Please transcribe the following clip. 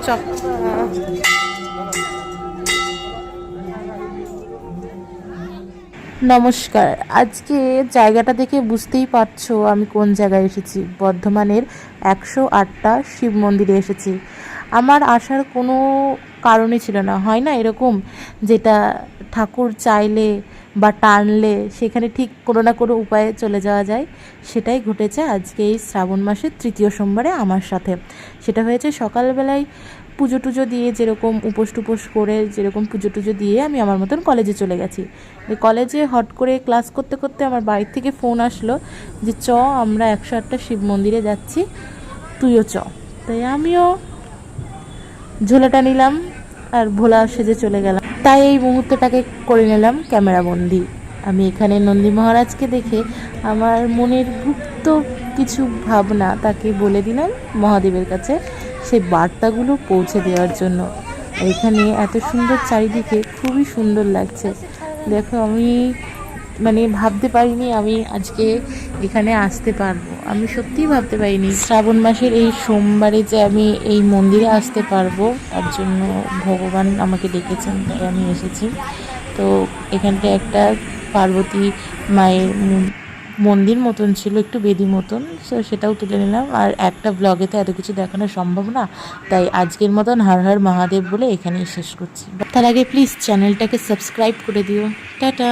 Chop. নমস্কার, আজকে জায়গাটা দেখে বুঝতেই পারছো আমি কোন জায়গায় এসেছি। বর্ধমানের 108টা শিব মন্দিরে এসেছি। আমার আসার কোনো কারণই ছিল না, হয় না এরকম, যেটা ঠাকুর চাইলে বা টানলে সেখানে ঠিক কোনো না কোনো উপায়ে চলে যাওয়া যায়। সেটাই ঘটেছে আজকে এই শ্রাবণ মাসের তৃতীয় সোমবারে আমার সাথে। সেটা হয়েছে সকালবেলায় পুজো টুজো দিয়ে, যেরকম উপোস টুপোস করে যেরকম পুজো টুজো দিয়ে আমি আমার মতন কলেজে চলে গেছি। কলেজে হট করে ক্লাস করতে করতে আমার বাড়ির থেকে ফোন আসলো যে আমরা 108টা শিব মন্দিরে যাচ্ছি, তুইও তাই আমিও ঝোলাটা নিলাম আর ভোলা সেজে চলে গেলাম। তাই এই মুহূর্তটাকে করে নিলাম ক্যামেরা বন্দি। আমি এখানে নন্দী মহারাজকে দেখে আমার মনের গুপ্ত কিছু ভাবনা তাকে বলে দিলাম মহাদেবের কাছে, সেই বার্তাগুলো পৌঁছে দেওয়ার জন্য। এখানে এত সুন্দর চারিদিকে, খুবই সুন্দর লাগছে। দেখো, আমি ভাবতে পারিনি আমি আজকে এখানে আসতে পারবো। আমি সত্যিই ভাবতে পারিনি শ্রাবণ মাসের এই সোমবারে যে আমি এই মন্দিরে আসতে পারবো। তার জন্য ভগবান আমাকে ডেকেছেন, তাই আমি এসেছি। তো এখানটা একটা পার্বতী মায়ের মন্দির মতন ছিল, একটু বেদি মতন, সো সেটাও তুলে নিলাম। আর একটা ব্লগে তো এত কিছু দেখানো সম্ভব না, তাই আজকের মতন হর হর মহাদেব বলে এখানেই শেষ করছি। তার আগে প্লিজ চ্যানেলটাকে সাবস্ক্রাইব করে দিও। টাটা।